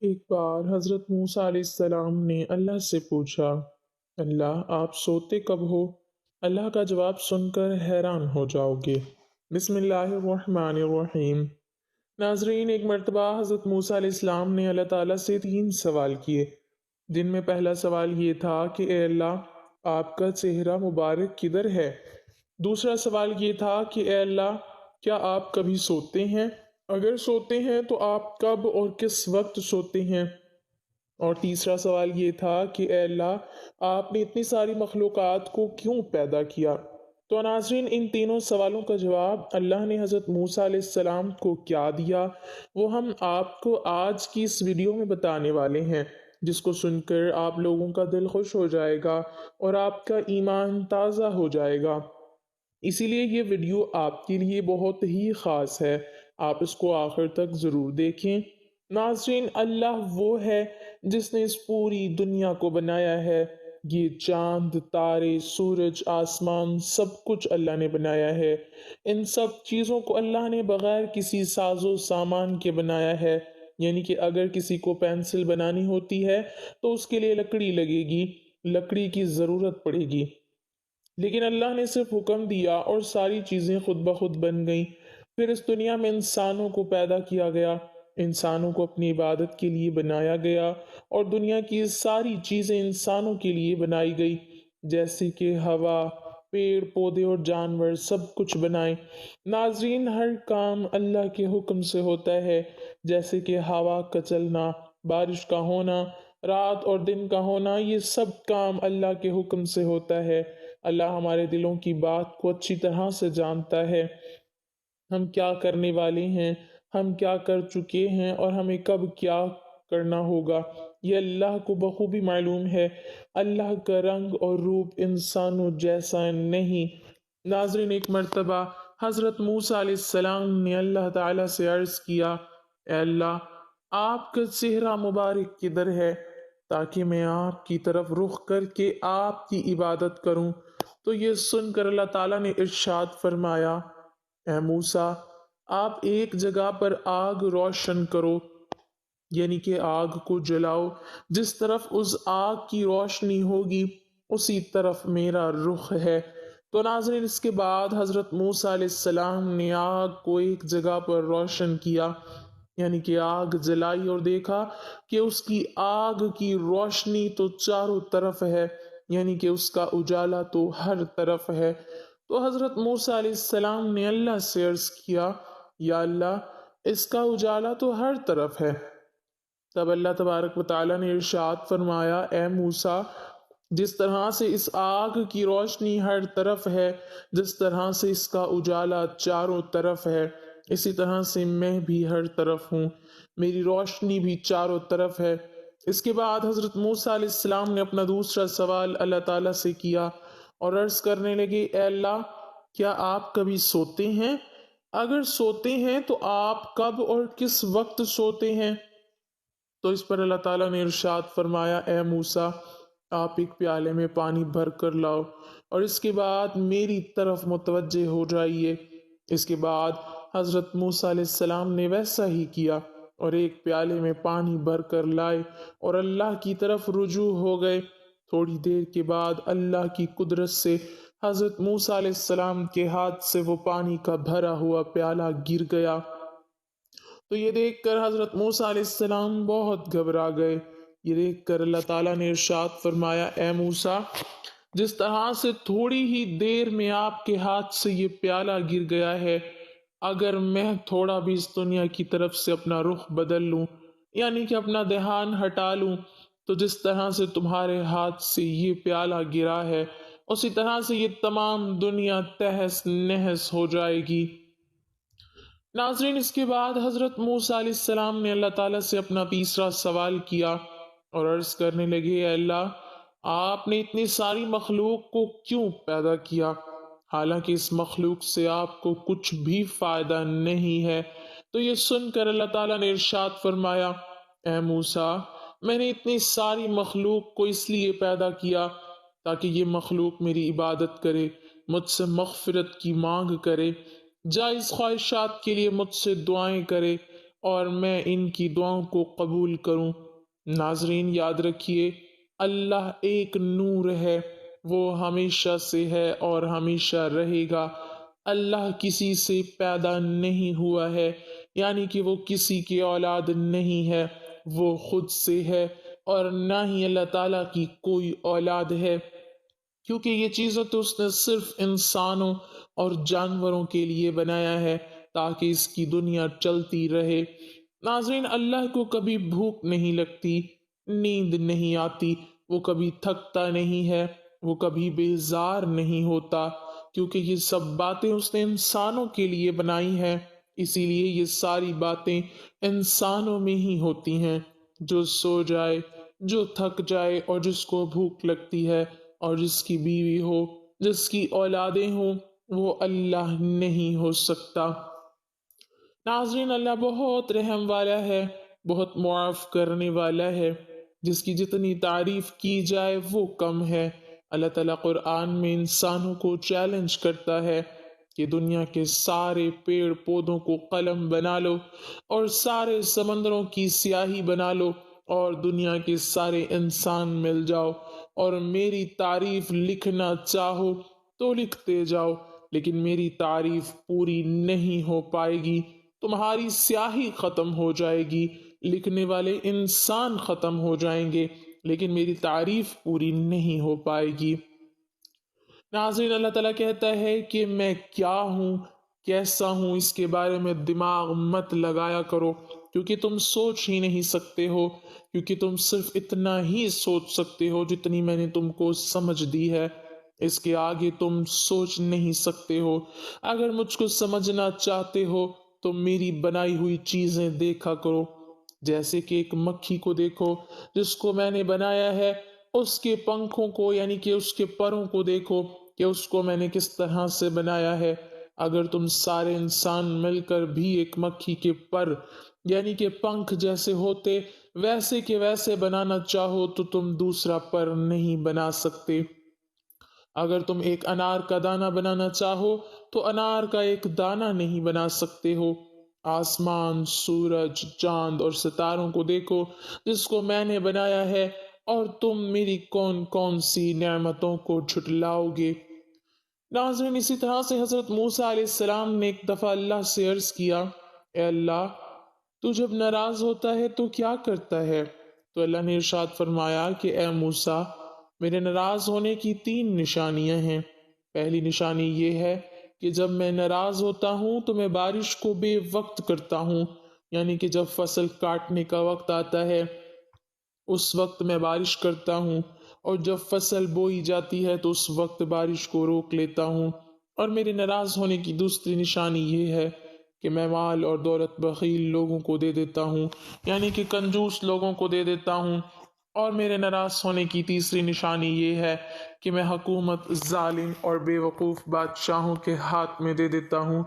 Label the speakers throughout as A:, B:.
A: ایک بار حضرت موسیٰ علیہ السلام نے اللہ سے پوچھا، اللہ آپ سوتے کب ہو؟ اللہ کا جواب سن کر حیران ہو جاؤ گے۔ بسم اللہ الرحمن الرحیم۔ ناظرین، ایک مرتبہ حضرت موسیٰ علیہ السلام نے اللہ تعالیٰ سے 3 سوال کیے، جن میں پہلا سوال یہ تھا کہ اے اللہ، آپ کا چہرہ مبارک کدھر ہے؟ دوسرا سوال یہ تھا کہ اے اللہ، کیا آپ کبھی سوتے ہیں؟ اگر سوتے ہیں تو آپ کب اور کس وقت سوتے ہیں؟ اور تیسرا سوال یہ تھا کہ اے اللہ، آپ نے اتنی ساری مخلوقات کو کیوں پیدا کیا؟ تو ناظرین، ان تینوں سوالوں کا جواب اللہ نے حضرت موسیٰ علیہ السلام کو کیا دیا، وہ ہم آپ کو آج کی اس ویڈیو میں بتانے والے ہیں، جس کو سن کر آپ لوگوں کا دل خوش ہو جائے گا اور آپ کا ایمان تازہ ہو جائے گا۔ اسی لیے یہ ویڈیو آپ کے لیے بہت ہی خاص ہے، آپ اس کو آخر تک ضرور دیکھیں۔ ناظرین، اللہ وہ ہے جس نے اس پوری دنیا کو بنایا ہے۔ یہ چاند، تارے، سورج، آسمان، سب کچھ اللہ نے بنایا ہے۔ ان سب چیزوں کو اللہ نے بغیر کسی ساز و سامان کے بنایا ہے، یعنی کہ اگر کسی کو پینسل بنانی ہوتی ہے تو اس کے لیے لکڑی لگے گی، لکڑی کی ضرورت پڑے گی، لیکن اللہ نے صرف حکم دیا اور ساری چیزیں خود بخود بن گئیں۔ پھر اس دنیا میں انسانوں کو پیدا کیا گیا، انسانوں کو اپنی عبادت کے لیے بنایا گیا، اور دنیا کی ساری چیزیں انسانوں کے لیے بنائی گئی، جیسے کہ ہوا، پیڑ پودے اور جانور، سب کچھ بنائے۔ ناظرین، ہر کام اللہ کے حکم سے ہوتا ہے، جیسے کہ ہوا کا چلنا، بارش کا ہونا، رات اور دن کا ہونا، یہ سب کام اللہ کے حکم سے ہوتا ہے۔ اللہ ہمارے دلوں کی بات کو اچھی طرح سے جانتا ہے، ہم کیا کرنے والے ہیں، ہم کیا کر چکے ہیں اور ہمیں کب کیا کرنا ہوگا، یہ اللہ کو بخوبی معلوم ہے۔ اللہ کا رنگ اور روپ انسانوں جیسا نہیں۔ ناظرین، ایک مرتبہ حضرت موسیٰ علیہ السلام نے اللہ تعالیٰ سے عرض کیا، اے اللہ، آپ کا چہرہ مبارک کدھر ہے تاکہ میں آپ کی طرف رخ کر کے آپ کی عبادت کروں؟ تو یہ سن کر اللہ تعالیٰ نے ارشاد فرمایا، اے موسیٰ، آپ ایک جگہ پر آگ روشن کرو، یعنی کہ آگ کو جلاؤ، جس طرف اس آگ کی روشنی ہوگی اسی طرف میرا رخ ہے۔ تو ناظرین، اس کے بعد حضرت موسیٰ علیہ السلام نے آگ کو ایک جگہ پر روشن کیا، یعنی کہ آگ جلائی، اور دیکھا کہ اس کی آگ کی روشنی تو چاروں طرف ہے، یعنی کہ اس کا اجالا تو ہر طرف ہے۔ تو حضرت موسیٰ علیہ السلام نے اللہ سے عرض کیا، یا اللہ، اس کا اجالا تو ہر طرف ہے۔ تب اللہ تبارک و تعالیٰ نے ارشاد فرمایا، اے موسیٰ، جس طرح سے اس آگ کی روشنی ہر طرف ہے، جس طرح سے اس کا اجالا چاروں طرف ہے، اسی طرح سے میں بھی ہر طرف ہوں، میری روشنی بھی چاروں طرف ہے۔ اس کے بعد حضرت موسیٰ علیہ السلام نے اپنا دوسرا سوال اللہ تعالیٰ سے کیا اور عرض کرنے لگے، اے اللہ، کیا آپ کبھی سوتے ہیں؟ اگر سوتے ہیں تو آپ کب اور کس وقت سوتے ہیں؟ تو اس پر اللہ تعالیٰ نے ارشاد فرمایا، اے موسیٰ، آپ ایک پیالے میں پانی بھر کر لاؤ اور اس کے بعد میری طرف متوجہ ہو جائیے۔ اس کے بعد حضرت موسیٰ علیہ السلام نے ویسا ہی کیا اور ایک پیالے میں پانی بھر کر لائے اور اللہ کی طرف رجوع ہو گئے۔ تھوڑی دیر کے بعد اللہ کی قدرت سے حضرت موسیٰ علیہ السلام کے ہاتھ سے وہ پانی کا بھرا ہوا پیالہ گر گیا۔ تو یہ دیکھ کر حضرت موسیٰ علیہ السلام بہت گھبرا گئے۔ یہ دیکھ کر اللہ تعالیٰ نے ارشاد فرمایا، اے موسیٰ، جس طرح سے تھوڑی ہی دیر میں آپ کے ہاتھ سے یہ پیالہ گر گیا ہے، اگر میں تھوڑا بھی اس دنیا کی طرف سے اپنا رخ بدل لوں، یعنی کہ اپنا دھیان ہٹا لوں، تو جس طرح سے تمہارے ہاتھ سے یہ پیالہ گرا ہے، اسی طرح سے یہ تمام دنیا تہس نہس ہو جائے گی۔ ناظرین، اس کے بعد حضرت موسیٰ علیہ السلام نے اللہ تعالیٰ سے اپنا تیسرا سوال کیا اور عرض کرنے لگے، اے اللہ، آپ نے اتنی ساری مخلوق کو کیوں پیدا کیا، حالانکہ اس مخلوق سے آپ کو کچھ بھی فائدہ نہیں ہے؟ تو یہ سن کر اللہ تعالیٰ نے ارشاد فرمایا، اے موسیٰ، میں نے اتنی ساری مخلوق کو اس لیے پیدا کیا تاکہ یہ مخلوق میری عبادت کرے، مجھ سے مغفرت کی مانگ کرے، جائز خواہشات کے لیے مجھ سے دعائیں کرے، اور میں ان کی دعاؤں کو قبول کروں۔ ناظرین یاد رکھیے، اللہ ایک نور ہے، وہ ہمیشہ سے ہے اور ہمیشہ رہے گا۔ اللہ کسی سے پیدا نہیں ہوا ہے، یعنی کہ وہ کسی کی اولاد نہیں ہے، وہ خود سے ہے، اور نہ ہی اللہ تعالیٰ کی کوئی اولاد ہے، کیونکہ یہ چیزیں تو اس نے صرف انسانوں اور جانوروں کے لیے بنایا ہے تاکہ اس کی دنیا چلتی رہے۔ ناظرین، اللہ کو کبھی بھوک نہیں لگتی، نیند نہیں آتی، وہ کبھی تھکتا نہیں ہے، وہ کبھی بیزار نہیں ہوتا، کیونکہ یہ سب باتیں اس نے انسانوں کے لیے بنائی ہیں۔ اسی لیے یہ ساری باتیں انسانوں میں ہی ہوتی ہیں۔ جو سو جائے، جو تھک جائے، اور جس کو بھوک لگتی ہے، اور جس کی بیوی ہو، جس کی اولادیں ہوں، وہ اللہ نہیں ہو سکتا۔ ناظرین، اللہ بہت رحم والا ہے، بہت معاف کرنے والا ہے، جس کی جتنی تعریف کی جائے وہ کم ہے۔ اللہ تعالیٰ قرآن میں انسانوں کو چیلنج کرتا ہے کہ دنیا کے سارے پیڑ پودوں کو قلم بنا لو، اور سارے سمندروں کی سیاہی بنا لو، اور دنیا کے سارے انسان مل جاؤ، اور میری تعریف لکھنا چاہو تو لکھتے جاؤ، لیکن میری تعریف پوری نہیں ہو پائے گی۔ تمہاری سیاہی ختم ہو جائے گی، لکھنے والے انسان ختم ہو جائیں گے، لیکن میری تعریف پوری نہیں ہو پائے گی۔ ناظرین، اللہ تعالیٰ کہتا ہے کہ میں کیا ہوں، کیسا ہوں، اس کے بارے میں دماغ مت لگایا کرو، کیونکہ تم سوچ ہی نہیں سکتے ہو، کیونکہ تم صرف اتنا ہی سوچ سکتے ہو جتنی میں نے تم کو سمجھ دی ہے، اس کے آگے تم سوچ نہیں سکتے ہو۔ اگر مجھ کو سمجھنا چاہتے ہو تو میری بنائی ہوئی چیزیں دیکھا کرو، جیسے کہ ایک مکھی کو دیکھو جس کو میں نے بنایا ہے، اس کے پنکھوں کو یعنی کہ اس کے پروں کو دیکھو کہ اس کو میں نے کس طرح سے بنایا ہے۔ اگر تم سارے انسان مل کر بھی ایک مکھی کے پر یعنی کہ پنکھ جیسے ہوتے ویسے کے ویسے بنانا چاہو تو تم دوسرا پر نہیں بنا سکتے۔ اگر تم ایک انار کا دانہ بنانا چاہو تو انار کا ایک دانہ نہیں بنا سکتے ہو۔ آسمان، سورج، چاند اور ستاروں کو دیکھو جس کو میں نے بنایا ہے، اور تم میری کون کون سی نعمتوں کو جھٹلاؤ گے۔ ناظرین، اسی طرح سے حضرت موسیٰ علیہ السلام نے ایک دفعہ اللہ سے عرض کیا، اے اللہ، تو جب ناراض ہوتا ہے تو کیا کرتا ہے؟ تو اللہ نے ارشاد فرمایا کہ اے موسیٰ، میرے ناراض ہونے کی 3 نشانیاں ہیں۔ پہلی نشانی یہ ہے کہ جب میں ناراض ہوتا ہوں تو میں بارش کو بے وقت کرتا ہوں، یعنی کہ جب فصل کاٹنے کا وقت آتا ہے اس وقت میں بارش کرتا ہوں، اور جب فصل بوئی جاتی ہے تو اس وقت بارش کو روک لیتا ہوں۔ اور میرے ناراض ہونے کی دوسری نشانی یہ ہے کہ میں مال اور دولت بخیل لوگوں کو دے دیتا ہوں، یعنی کہ کنجوس لوگوں کو دے دیتا ہوں۔ اور میرے ناراض ہونے کی تیسری نشانی یہ ہے کہ میں حکومت ظالم اور بے وقوف بادشاہوں کے ہاتھ میں دے دیتا ہوں۔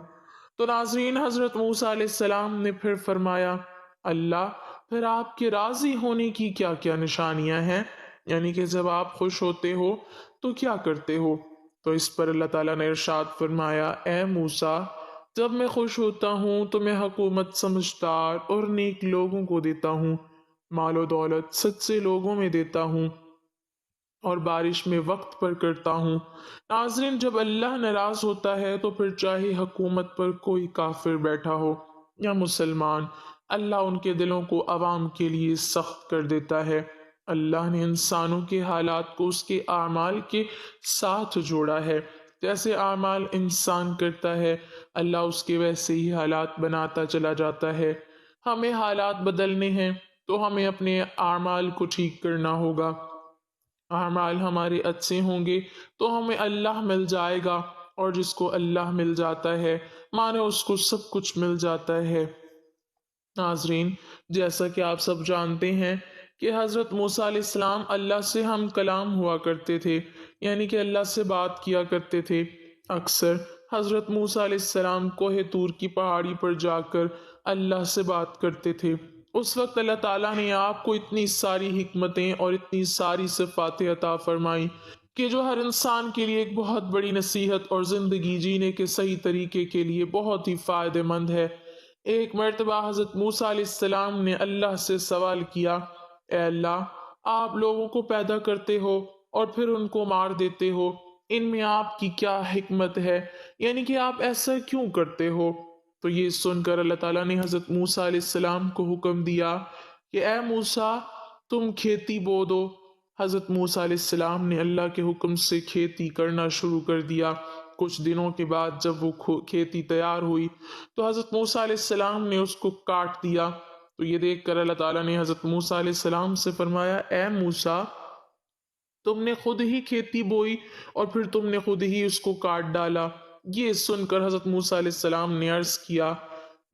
A: تو ناظرین، حضرت موسیٰ علیہ السلام نے پھر فرمایا، اللہ، پھر آپ کے راضی ہونے کی کیا کیا نشانیاں ہیں؟ یعنی کہ جب آپ خوش ہوتے ہو تو کیا کرتے ہو؟ تو اس پر اللہ تعالیٰ نے ارشاد فرمایا، اے موسیٰ، جب میں خوش ہوتا ہوں تو میں حکومت سمجھدار اور نیک لوگوں کو دیتا ہوں، مال و دولت سچے لوگوں میں دیتا ہوں، اور بارش میں وقت پر کرتا ہوں۔ ناظرین، جب اللہ ناراض ہوتا ہے تو پھر چاہے حکومت پر کوئی کافر بیٹھا ہو یا مسلمان، اللہ ان کے دلوں کو عوام کے لیے سخت کر دیتا ہے۔ اللہ نے انسانوں کے حالات کو اس کے اعمال کے ساتھ جوڑا ہے، جیسے اعمال انسان کرتا ہے اللہ اس کے ویسے ہی حالات بناتا چلا جاتا ہے۔ ہمیں حالات بدلنے ہیں تو ہمیں اپنے اعمال کو ٹھیک کرنا ہوگا۔ اعمال ہمارے اچھے ہوں گے تو ہمیں اللہ مل جائے گا، اور جس کو اللہ مل جاتا ہے مانے اس کو سب کچھ مل جاتا ہے۔ ناظرین، جیسا کہ آپ سب جانتے ہیں کہ حضرت موسیٰ علیہ السلام اللہ سے ہم کلام ہوا کرتے تھے، یعنی کہ اللہ سے بات کیا کرتے تھے۔ اکثر حضرت موسیٰ علیہ السلام کوہ طور کی پہاڑی پر جا کر اللہ سے بات کرتے تھے۔ اس وقت اللہ تعالیٰ نے آپ کو اتنی ساری حکمتیں اور اتنی ساری صفات عطا فرمائیں کہ جو ہر انسان کے لیے ایک بہت بڑی نصیحت اور زندگی جینے کے صحیح طریقے کے لیے بہت ہی فائدہ مند ہے۔ ایک مرتبہ حضرت موسیٰ علیہ السلام نے اللہ سے سوال کیا، اے اللہ، آپ لوگوں کو پیدا کرتے ہو اور پھر ان کو مار دیتے ہو، ان میں آپ کی کیا حکمت ہے؟ یعنی کہ آپ ایسا کیوں کرتے ہو؟ تو یہ سن کر اللہ تعالیٰ نے حضرت موسیٰ علیہ السلام کو حکم دیا کہ اے موسیٰ، تم کھیتی بو دو۔ حضرت موسیٰ علیہ السلام نے اللہ کے حکم سے کھیتی کرنا شروع کر دیا۔ کچھ دنوں کے بعد جب وہ کھیتی تیار ہوئی تو حضرت موسیٰ علیہ السلام نے اس کو کاٹ دیا۔ تو یہ دیکھ کر اللہ تعالیٰ نے حضرت موسیٰ علیہ السلام سے فرمایا، اے موسیٰ، تم نے خود ہی کھیتی بوئی اور پھر تم نے خود ہی اس کو کاٹ ڈالا۔ یہ سن کر حضرت موسیٰ علیہ السلام نے عرض کیا،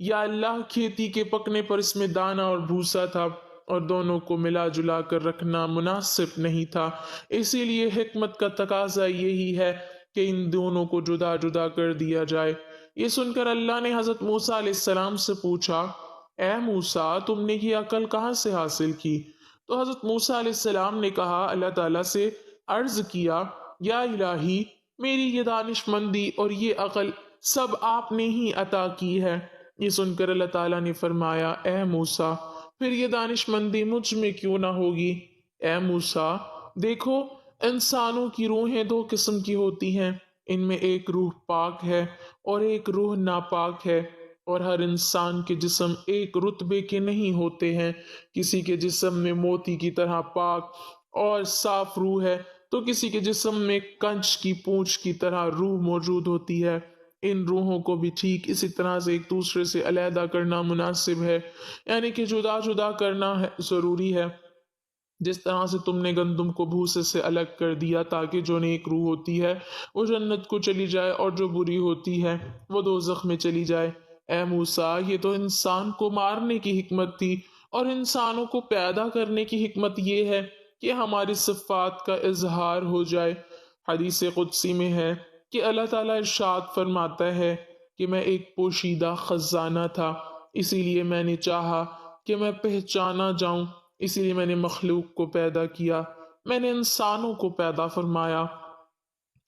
A: یا اللہ، کھیتی کے پکنے پر اس میں دانہ اور بھوسا تھا اور دونوں کو ملا جلا کر رکھنا مناسب نہیں تھا، اسی لیے حکمت کا تقاضا یہی ہے کہ ان دونوں کو جدا جدا کر دیا جائے۔ یہ سن کر اللہ نے حضرت موسیٰ علیہ السلام سے پوچھا، اے موسیٰ، تم نے یہ عقل کہاں سے حاصل کی؟ تو حضرت موسیٰ علیہ السلام نے کہا، اللہ تعالیٰ سے عرض کیا، یا الہی، میری یہ دانش مندی اور یہ عقل سب آپ نے ہی عطا کی ہے۔ یہ سن کر اللہ تعالیٰ نے فرمایا، اے موسیٰ، پھر یہ دانش مندی مجھ میں کیوں نہ ہوگی؟ اے موسیٰ، دیکھو، انسانوں کی روحیں دو قسم کی ہوتی ہیں، ان میں ایک روح پاک ہے اور ایک روح ناپاک ہے، اور ہر انسان کے جسم ایک رتبے کے نہیں ہوتے ہیں۔ کسی کے جسم میں موتی کی طرح پاک اور صاف روح ہے تو کسی کے جسم میں کنچ کی پونچھ کی طرح روح موجود ہوتی ہے۔ ان روحوں کو بھی ٹھیک اسی طرح سے ایک دوسرے سے علیحدہ کرنا مناسب ہے، یعنی کہ جدا جدا کرنا ضروری ہے۔ جس طرح سے تم نے گندم کو بھوسے سے الگ کر دیا تاکہ جو نیک روح ہوتی ہے وہ جنت کو چلی جائے اور جو بری ہوتی ہے وہ دوزخ میں چلی جائے۔ اے موسیٰ، یہ تو انسان کو مارنے کی حکمت تھی، اور انسانوں کو پیدا کرنے کی حکمت یہ ہے کہ ہماری صفات کا اظہار ہو جائے۔ حدیث قدسی میں ہے کہ اللہ تعالیٰ ارشاد فرماتا ہے کہ میں ایک پوشیدہ خزانہ تھا، اسی لیے میں نے چاہا کہ میں پہچانا جاؤں، اسی لیے میں نے مخلوق کو پیدا کیا، میں نے انسانوں کو پیدا فرمایا۔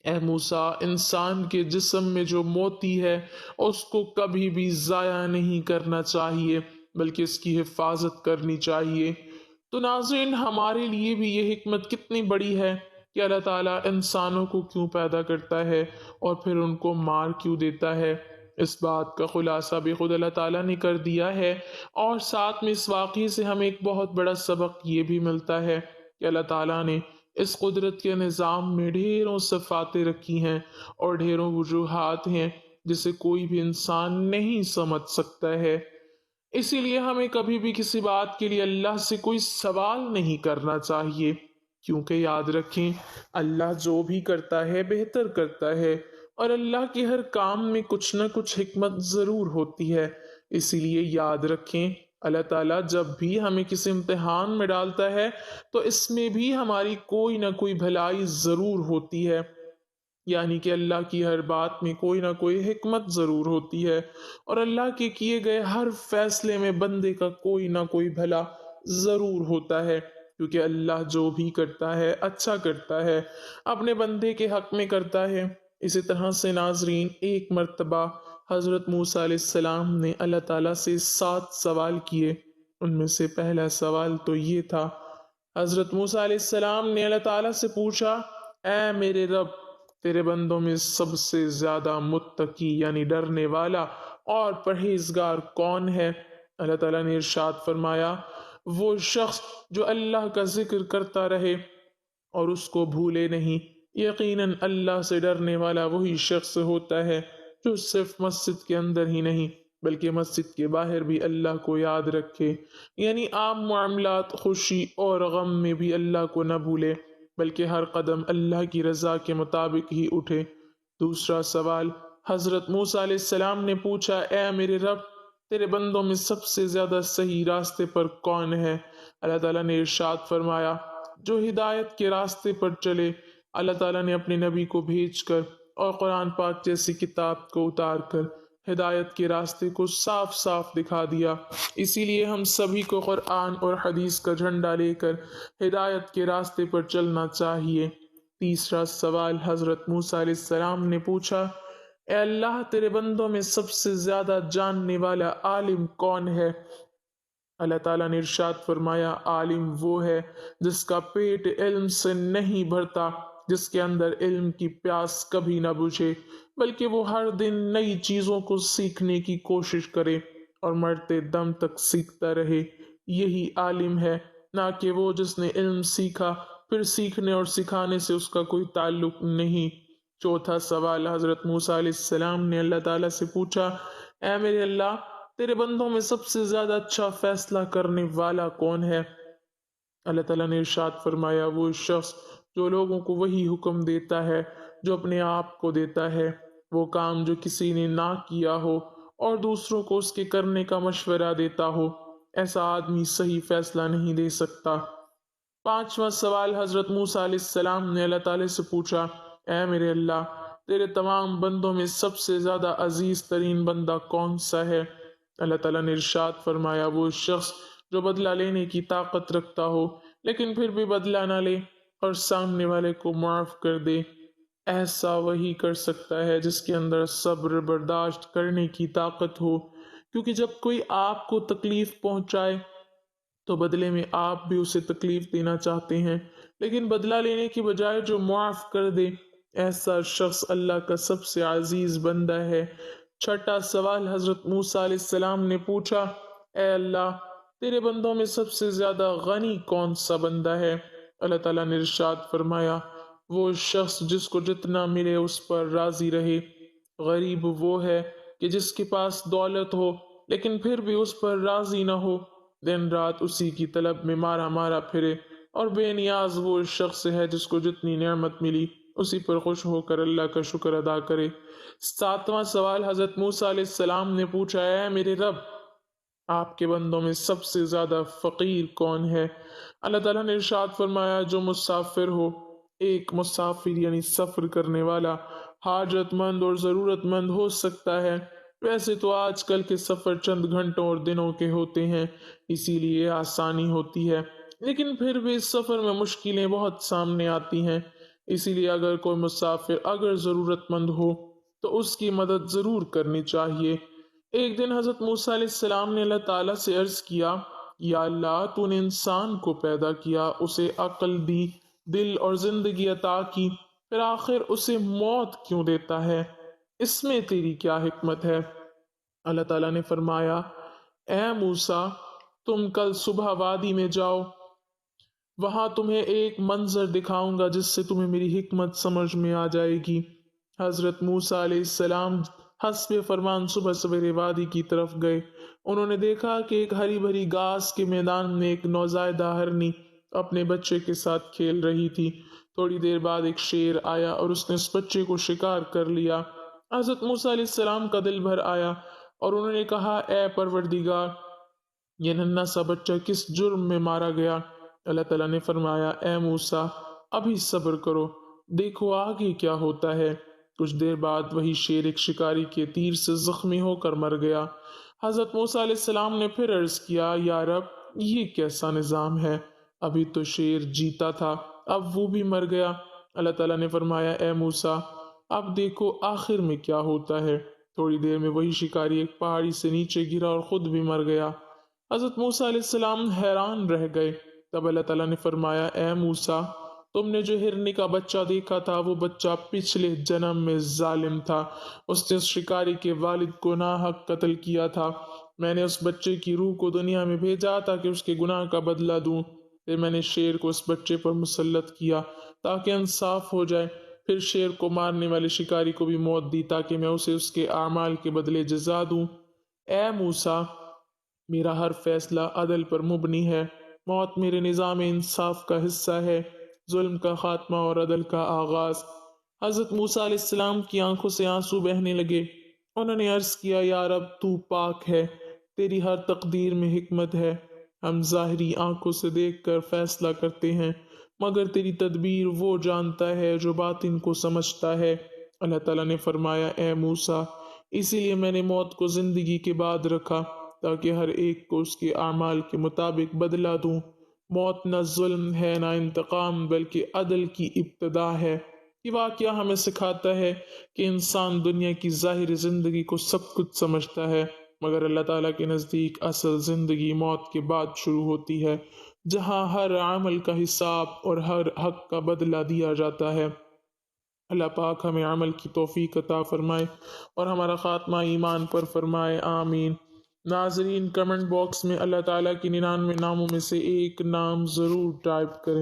A: اے موسیٰ، انسان کے جسم میں جو موتی ہے اس کو کبھی بھی ضائع نہیں کرنا چاہیے بلکہ اس کی حفاظت کرنی چاہیے۔ تو ناظرین، ہمارے لیے بھی یہ حکمت کتنی بڑی ہے کہ اللہ تعالیٰ انسانوں کو کیوں پیدا کرتا ہے اور پھر ان کو مار کیوں دیتا ہے۔ اس بات کا خلاصہ بھی خود اللہ تعالیٰ نے کر دیا ہے، اور ساتھ میں اس واقعے سے ہمیں ایک بہت بڑا سبق یہ بھی ملتا ہے کہ اللہ تعالیٰ نے اس قدرت کے نظام میں ڈھیروں صفاتیں رکھی ہیں اور ڈھیروں وجوہات ہیں جسے کوئی بھی انسان نہیں سمجھ سکتا ہے۔ اسی لیے ہمیں کبھی بھی کسی بات کے لیے اللہ سے کوئی سوال نہیں کرنا چاہیے، کیونکہ یاد رکھیں، اللہ جو بھی کرتا ہے بہتر کرتا ہے، اور اللہ کے ہر کام میں کچھ نہ کچھ حکمت ضرور ہوتی ہے۔ اسی لیے یاد رکھیں، اللہ تعالیٰ جب بھی ہمیں کسی امتحان میں ڈالتا ہے تو اس میں بھی ہماری کوئی نہ کوئی بھلائی ضرور ہوتی ہے، یعنی کہ اللہ کی ہر بات میں کوئی نہ کوئی حکمت ضرور ہوتی ہے، اور اللہ کے کیے گئے ہر فیصلے میں بندے کا کوئی نہ کوئی بھلا ضرور ہوتا ہے، کیونکہ اللہ جو بھی کرتا ہے اچھا کرتا ہے، اپنے بندے کے حق میں کرتا ہے۔ اسی طرح سے ناظرین، ایک مرتبہ حضرت موسیٰ علیہ السلام نے اللہ تعالیٰ سے 7 سوال کیے۔ ان میں سے پہلا سوال تو یہ تھا، حضرت موسیٰ علیہ السلام نے اللہ تعالیٰ سے پوچھا، اے میرے رب، تیرے بندوں میں سب سے زیادہ متقی یعنی ڈرنے والا اور پرہیزگار کون ہے؟ اللہ تعالیٰ نے ارشاد فرمایا، وہ شخص جو اللہ کا ذکر کرتا رہے اور اس کو بھولے نہیں۔ یقیناً اللہ سے ڈرنے والا وہی شخص ہوتا ہے جو صرف مسجد کے اندر ہی نہیں بلکہ مسجد کے باہر بھی اللہ کو یاد رکھے، یعنی عام معاملات، خوشی اور غم میں بھی اللہ کو نہ بھولے بلکہ ہر قدم اللہ کی رضا کے مطابق ہی اٹھے۔ دوسرا سوال حضرت موسیٰ علیہ السلام نے پوچھا، اے میرے رب، تیرے بندوں میں سب سے زیادہ صحیح راستے پر کون ہے؟ اللہ تعالیٰ نے ارشاد فرمایا، جو ہدایت کے راستے پر چلے۔ اللہ تعالیٰ نے اپنے نبی کو بھیج کر اور قرآن پاک جیسی کتاب کو اتار کر ہدایت کے راستے کو صاف صاف دکھا دیا۔ اسی لیے ہم سبھی کو قرآن اور حدیث کا جھنڈا لے کر ہدایت کے راستے پر چلنا چاہیے۔ تیسرا سوال حضرت موسیٰ علیہ السلام نے پوچھا، اے اللہ تیرے بندوں میں سب سے زیادہ جاننے والا عالم کون ہے؟ اللہ تعالیٰ نے ارشاد فرمایا عالم وہ ہے جس کا پیٹ علم سے نہیں بھرتا، جس کے اندر علم کی پیاس کبھی نہ بجھے، بلکہ وہ ہر دن نئی چیزوں کو سیکھنے کی کوشش کرے اور مرتے دم تک سیکھتا رہے۔ یہی عالم ہے، نہ کہ وہ جس نے علم سیکھا پھر سیکھنے اور سکھانے سے اس کا کوئی تعلق نہیں۔ چوتھا سوال حضرت موسیٰ علیہ السلام نے اللہ تعالیٰ سے پوچھا، اے میرے اللہ تیرے بندوں میں سب سے زیادہ اچھا فیصلہ کرنے والا کون ہے؟ اللہ تعالیٰ نے ارشاد فرمایا وہ شخص جو لوگوں کو وہی حکم دیتا ہے جو اپنے آپ کو دیتا ہے، وہ کام جو کسی نے نہ کیا ہو اور دوسروں کو اس کے کرنے کا مشورہ دیتا ہو، ایسا آدمی صحیح فیصلہ نہیں دے سکتا۔ پانچواں سوال حضرت موسیٰ علیہ السلام نے اللہ تعالیٰ سے پوچھا، اے میرے اللہ تیرے تمام بندوں میں سب سے زیادہ عزیز ترین بندہ کون سا ہے؟ اللہ تعالیٰ نے ارشاد فرمایا وہ شخص جو بدلہ لینے کی طاقت رکھتا ہو لیکن پھر بھی بدلہ نہ لے اور سامنے والے کو معاف کر دے، ایسا وہی کر سکتا ہے جس کے اندر صبر برداشت کرنے کی طاقت ہو، کیونکہ جب کوئی آپ کو تکلیف پہنچائے تو بدلے میں آپ بھی اسے تکلیف دینا چاہتے ہیں، لیکن بدلہ لینے کی بجائے جو معاف کر دے، ایسا شخص اللہ کا سب سے عزیز بندہ ہے۔ چھٹا سوال حضرت موسیٰ علیہ السلام نے پوچھا، اے اللہ تیرے بندوں میں سب سے زیادہ غنی کون سا بندہ ہے؟ اللہ تعالیٰ نے ارشاد فرمایا وہ شخص جس کو جتنا ملے اس پر راضی رہے۔ غریب وہ ہے کہ جس کے پاس دولت ہو لیکن پھر بھی اس پر راضی نہ ہو، دن رات اسی کی طلب میں مارا مارا پھرے، اور بے نیاز وہ شخص ہے جس کو جتنی نعمت ملی اسی پر خوش ہو کر اللہ کا شکر ادا کرے۔ ساتواں سوال حضرت موسیٰ علیہ السلام نے پوچھا، اے میرے رب آپ کے بندوں میں سب سے زیادہ فقیر کون ہے؟ اللہ تعالیٰ نے ارشاد فرمایا جو مسافر ہو، ایک مسافر یعنی سفر کرنے والا حاجت مند اور ضرورت مند ہو سکتا ہے، ویسے تو آج کل کے سفر چند گھنٹوں اور دنوں کے ہوتے ہیں، اسی لیے آسانی ہوتی ہے، لیکن پھر بھی اس سفر میں مشکلیں بہت سامنے آتی ہیں، اسی لیے اگر کوئی مسافر اگر ضرورت مند ہو تو اس کی مدد ضرور کرنی چاہیے۔ ایک دن حضرت موسیٰ علیہ السلام نے اللہ تعالیٰ سے عرض کیا، یا اللہ تو نے انسان کو پیدا کیا، اسے عقل دی، دل اور زندگی عطا کی، پھر آخر اسے موت کیوں دیتا ہے؟ اس میں تیری کیا حکمت ہے؟ اللہ تعالیٰ نے فرمایا، اے موسیٰ تم کل صبح وادی میں جاؤ، وہاں تمہیں ایک منظر دکھاؤں گا جس سے تمہیں میری حکمت سمجھ میں آ جائے گی۔ حضرت موسیٰ علیہ السلام حسب فرمان صبح سویرے وادی کی طرف گئے۔ انہوں نے دیکھا کہ ایک ہری بھری گھاس کے میدان میں ایک نوزائیدہ ہرنی اپنے بچے کے ساتھ کھیل رہی تھی۔ تھوڑی دیر بعد ایک شیر آیا اور اس نے اس بچے کو شکار کر لیا۔ حضرت موسیٰ علیہ السلام کا دل بھر آیا اور انہوں نے کہا، اے پروردگار یہ ننھا سا بچہ کس جرم میں مارا گیا؟ اللہ تعالیٰ نے فرمایا، اے موسیٰ ابھی صبر کرو، دیکھو آگے کیا ہوتا ہے۔ کچھ دیر بعد وہی شیر ایک شکاری کے تیر سے زخمی ہو کر مر گیا۔ حضرت موسیٰ علیہ السلام نے پھر عرض کیا، یا رب یہ کیسا نظام ہے؟ ابھی تو شیر جیتا تھا، اب وہ بھی مر گیا۔ اللہ تعالیٰ نے فرمایا، اے موسیٰ اب دیکھو آخر میں کیا ہوتا ہے۔ تھوڑی دیر میں وہی شکاری ایک پہاڑی سے نیچے گرا اور خود بھی مر گیا۔ حضرت موسیٰ علیہ السلام حیران رہ گئے۔ تب اللہ تعالیٰ نے فرمایا، اے موسیٰ تم نے جو ہرنی کا بچہ دیکھا تھا وہ بچہ پچھلے جنم میں ظالم تھا، اس نے اس شکاری کے والد کو ناحق قتل کیا تھا۔ میں نے اس بچے کی روح کو دنیا میں بھیجا تاکہ اس کے گناہ کا بدلہ دوں، پھر میں نے شیر کو اس بچے پر مسلط کیا تاکہ انصاف ہو جائے، پھر شیر کو مارنے والے شکاری کو بھی موت دی تاکہ میں اسے اس کے اعمال کے بدلے جزا دوں۔ اے موسیٰ میرا ہر فیصلہ عدل پر مبنی ہے، موت میرے نظام انصاف کا حصہ ہے، ظلم کا خاتمہ اور عدل کا آغاز۔ حضرت موسیٰ علیہ السلام کی آنکھوں سے آنسو بہنے لگے۔ انہوں نے عرض کیا، یا رب تو پاک ہے، تیری ہر تقدیر میں حکمت ہے، ہم ظاہری آنکھوں سے دیکھ کر فیصلہ کرتے ہیں مگر تیری تدبیر وہ جانتا ہے جو باطن کو سمجھتا ہے۔ اللہ تعالیٰ نے فرمایا، اے موسیٰ اسی لیے میں نے موت کو زندگی کے بعد رکھا تاکہ ہر ایک کو اس کے اعمال کے مطابق بدلہ دوں۔ موت نہ ظلم ہے نہ انتقام بلکہ عدل کی ابتدا ہے۔ یہ واقعہ ہمیں سکھاتا ہے کہ انسان دنیا کی ظاہری زندگی کو سب کچھ سمجھتا ہے، مگر اللہ تعالیٰ کے نزدیک اصل زندگی موت کے بعد شروع ہوتی ہے، جہاں ہر عمل کا حساب اور ہر حق کا بدلہ دیا جاتا ہے۔ اللہ پاک ہمیں عمل کی توفیق عطا فرمائے اور ہمارا خاتمہ ایمان پر فرمائے، آمین۔ ناظرین، کمنٹ باکس میں اللہ تعالیٰ کی 99 ناموں میں سے ایک نام ضرور ٹائپ کریں۔